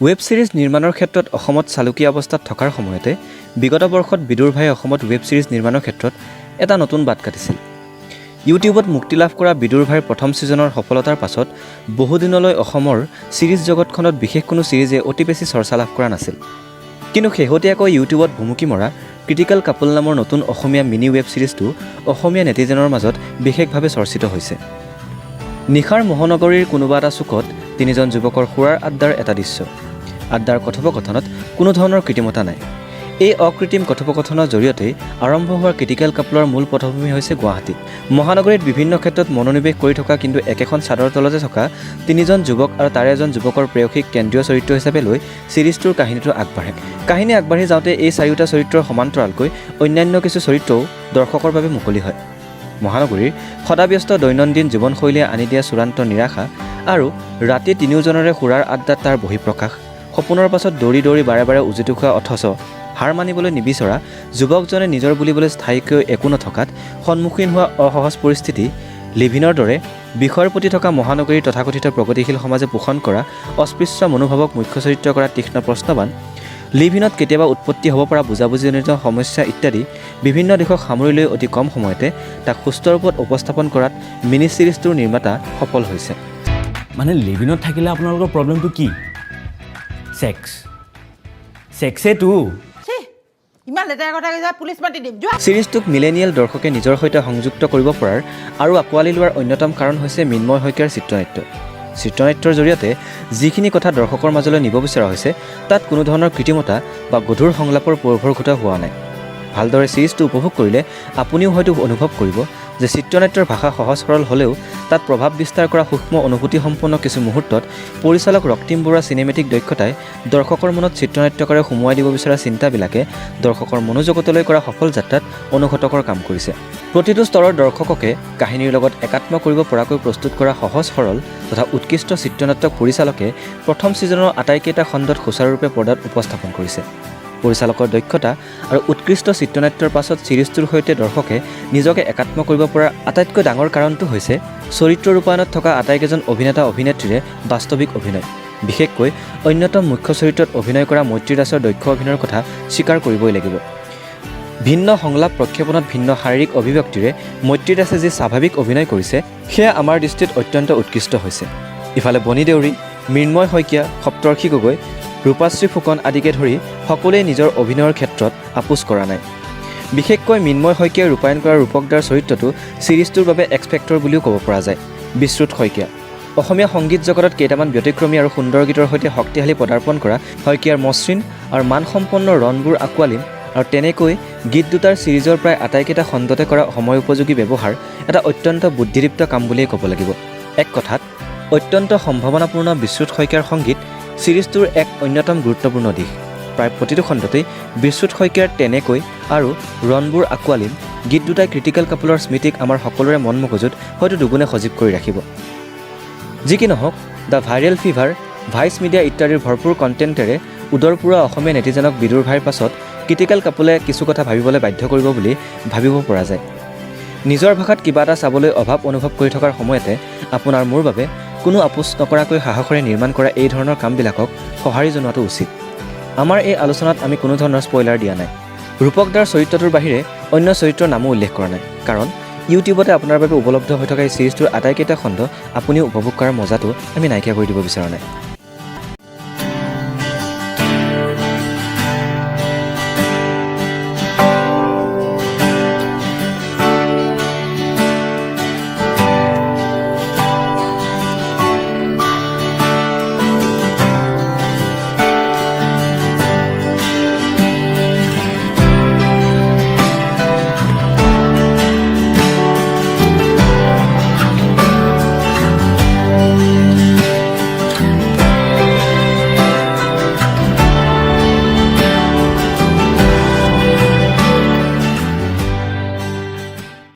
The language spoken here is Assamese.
ৱেব ছিৰিজ নিৰ্মাণৰ ক্ষেত্ৰত অসমত চালুকীয়া অৱস্থাত থকাৰ সময়তে বিগত বৰ্ষত বিদুৰ ভাই অসমত ৱেব ছিৰিজ নিৰ্মাণৰ ক্ষেত্ৰত এটা নতুন বাট কাটিছিল। ইউটিউবত মুক্তি লাভ কৰা বিদুৰ ভাইৰ প্ৰথম ছিজনৰ সফলতাৰ পাছত বহুদিনলৈ অসমৰ ছিৰিজ জগতখনত বিশেষ কোনো ছিৰিজে অতি বেছি চৰ্চা লাভ কৰা নাছিল। কিন্তু শেহতীয়াকৈ ইউটিউবত ভুমুকি মৰা ক্ৰিটিকেল কাপল নামৰ নতুন অসমীয়া মিনি ৱেব ছিৰিজটো অসমীয়া নেটিজেনৰ মাজত বিশেষভাৱে চৰ্চিত হৈছে। নিশাৰ মহানগৰীৰ কোনোবা এটা চুকত তিনিজন যুৱকৰ সুৰাৰ আড্ডাৰ এটা দৃশ্য। আড্ডাৰ কথোপকথনত কোনো ধৰণৰ কৃত্ৰিমতা নাই। এই অকৃত্ৰিম কথোপকথনৰ জৰিয়তেই আৰম্ভ হোৱা ক্ৰিটিকেল কাপলৰ মূল পটভূমি হৈছে গুৱাহাটী। মহানগৰীত বিভিন্ন ক্ষেত্ৰত মনোনিৱেশ কৰি থকা কিন্তু একেখন চাদৰ তলতে থকা তিনিজন যুৱক আৰু তাৰে এজন যুৱকৰ প্ৰেয়সীক কেন্দ্ৰীয় চৰিত্ৰ হিচাপে লৈ ছিৰিজটোৰ কাহিনীটো আগবাঢ়ে। কাহিনী আগবাঢ়ি যাওঁতে এই চাৰিওটা চৰিত্ৰৰ সমান্তৰালকৈ অন্যান্য কিছু চৰিত্ৰও দৰ্শকৰ বাবে মুকলি হয়। মহানগৰীৰ সদাব্যস্ত দৈনন্দিন জীৱনশৈলীয়ে আনি দিয়া চূড়ান্ত নিৰাশা আৰু ৰাতি তিনিওজনৰে সুৰাৰ আড্ডাত তাৰ বহিঃপ্ৰকাশ, সপোনৰ পাছত দৌৰি দৌৰি বাৰে বাৰে উজুতি খোৱা অথচ হাৰ মানিবলৈ নিবিচৰা যুৱকজনে নিজৰ বুলিবলৈ স্থায়ীকৈ একো নথকাত সন্মুখীন হোৱা অসহজ পৰিস্থিতি, লিভিনৰ দৰে বিষয়ৰ প্ৰতি থকা মহানগৰীৰ তথাকথিত প্ৰগতিশীল সমাজে পোষণ কৰা অস্পৃশ্য মনোভাৱক মুখ্য চৰিত্ৰ কৰা তীক্ষ্ণ প্ৰশ্নবান, লিভিনত কেতিয়াবা উৎপত্তি হ'ব পৰা বুজাবুজিজনিত সমস্যা ইত্যাদি বিভিন্ন দিশক সামৰি লৈ অতি কম সময়তে তাক সুস্থ ৰূপত উপস্থাপন কৰাত মিনি ছিৰিজটোৰ নিৰ্মাতা সফল হৈছে। মানে লিভিনত থাকিলে আপোনালোকৰ প্ৰব্লেমটো কি? ছেক্সেটো ছিৰিজটোক মিলেনিয়েল দৰ্শকে নিজৰ সৈতে সংযুক্ত কৰিব পৰাৰ আৰু আঁকোৱালি লোৱাৰ অন্যতম কাৰণ হৈছে মৃন্ময় শইকীয়াৰ চিত্ৰনাট্য। চিত্ৰনাট্যৰ জৰিয়তে যিখিনি কথা দৰ্শকৰ মাজলৈ নিব বিচৰা হৈছে তাত কোনো ধৰণৰ কৃত্ৰিমতা বা গধুৰ সংলাপৰ প্ৰভৰঘূত হোৱা নাই। ভালদৰে ছিৰিজটো উপভোগ কৰিলে আপুনিও হয়তো অনুভৱ কৰিব যে চিত্ৰনাট্যৰ ভাষা সহজ সৰল হ'লেও তাত প্ৰভাৱ বিস্তাৰ কৰা সূক্ষ্ম অনুভূতিসম্পন্ন কিছু মুহূৰ্তত পৰিচালক ৰক্তিম বৰুৱাৰ চিনেমেটিক দক্ষতাই দৰ্শকৰ মনত চিত্ৰনাট্যকাৰে সুমুৱাই দিব বিচৰা চিন্তাবিলাকে দৰ্শকৰ মনোজগতলৈ কৰা সফল যাত্ৰাত অনুঘটকৰ কাম কৰিছে। প্ৰতিটো স্তৰৰ দৰ্শককে কাহিনীৰ লগত একাত্ম কৰিব পৰাকৈ প্ৰস্তুত কৰা সহজ সৰল তথা উৎকৃষ্ট চিত্ৰনাট্যক পৰিচালকে প্ৰথম ছিজনৰ আটাইকেইটা খণ্ডত সুচাৰুৰূপে পৰ্দাত উপস্থাপন কৰিছে। পৰিচালকৰ দক্ষতা আৰু উৎকৃষ্ট চিত্ৰনাট্যৰ পাছত ছিৰিজটোৰ সৈতে দৰ্শকে নিজকে একাত্ম কৰিব পৰাৰ আটাইতকৈ ডাঙৰ কাৰণটো হৈছে চৰিত্ৰ ৰূপায়ণত থকা আটাইকেইজন অভিনেতা অভিনেত্ৰীৰে বাস্তৱিক অভিনয়। বিশেষকৈ অন্যতম মুখ্য চৰিত্ৰত অভিনয় কৰা মৈত্ৰী দাসৰ দক্ষ অভিনয়ৰ কথা স্বীকাৰ কৰিবই লাগিব। ভিন্ন সংলাপ প্ৰক্ষেপণত ভিন্ন শাৰীৰিক অভিব্যক্তিৰে মৈত্ৰী দাসে যি স্বাভাৱিক অভিনয় কৰিছে সেয়া আমাৰ দৃষ্টিত অত্যন্ত উৎকৃষ্ট হৈছে। ইফালে বনি দেউৰী, মৃন্ময় শইকীয়া, সপ্তৰ্ষি গগৈ, ৰূপাশ্ৰী ফুকন আদিকে ধৰি সকলোৱে নিজৰ অভিনয়ৰ ক্ষেত্ৰত আপোচ কৰা নাই। বিশেষকৈ মৃন্ময় শইকীয়াই ৰূপায়ণ কৰা ৰূপক দাৰ চৰিত্ৰটো ছিৰিজটোৰ বাবে এক্স ফেক্টৰ বুলিও ক'ব পৰা যায়। বিশ্ৰুত শইকীয়া অসমীয়া সংগীত জগতত কেইটামান ব্যতিক্ৰমী আৰু সুন্দৰ গীতৰ সৈতে শক্তিশালী পদাৰ্পণ কৰা শইকীয়াৰ মসৃণ আৰু মানসম্পন্ন ৰণবোৰ আঁকোৱালিম আৰু তেনেকৈ গীত দুটাৰ ছিৰিজৰ প্ৰায় আটাইকেইটা খণ্ডতে কৰা সময় উপযোগী ব্যৱহাৰ এটা অত্যন্ত বুদ্ধিদীপ্ত কাম বুলিয়েই ক'ব লাগিব। এক কথাত অত্যন্ত সম্ভাৱনাপূৰ্ণ বিশ্ৰুত শইকীয়াৰ সংগীত ছিৰিজটোৰ এক অন্যতম গুৰুত্বপূৰ্ণ দিশ। প্ৰায় প্ৰতিটো খণ্ডতেই বিশ্ৰুত শইকীয়াৰ তেনেকৈ আৰু ৰণবোৰ আঁকোৱালিম গীত দুটাই ক্ৰিটিকেল কাপলৰ স্মৃতিক আমাৰ সকলোৰে মন মগজুত হয়তো দুগুণে সজীৱ কৰি ৰাখিব। যি কি নহওক, the viral fever, vice media ইত্যাদিৰ ভৰপূৰ কণ্টেণ্টেৰে উদৰপুৰা অসমীয়া নেটিজনক বিদুৰ ভাইৰ পাছত ক্ৰিটিকেল কাপলে কিছু কথা ভাবিবলৈ বাধ্য কৰিব বুলি ভাবিব পৰা যায়। নিজৰ ভাষাত কিবা এটা চাবলৈ অভাৱ অনুভৱ কৰি থকাৰ সময়তে আপোনাৰ মোৰ বাবে কোনো আপোচ নকৰাকৈ সাহসেৰে নিৰ্মাণ কৰা এই ধৰণৰ কামবিলাকক সঁহাৰি জনোৱাটো উচিত। আমাৰ এই আলোচনাত আমি কোনো ধৰণৰ স্পইলাৰ দিয়া নাই। ৰূপক দাৰ চৰিত্ৰটোৰ বাহিৰে অন্য চৰিত্ৰৰ নামো উল্লেখ কৰা নাই, কাৰণ ইউটিউবতে আপোনাৰ বাবে উপলব্ধ হৈ থকা এই ছিৰিজটোৰ আটাইকেইটা খণ্ড আপুনিও উপভোগ কৰাৰ মজাটো আমি নাইকিয়া কৰি দিব বিচৰা নাই।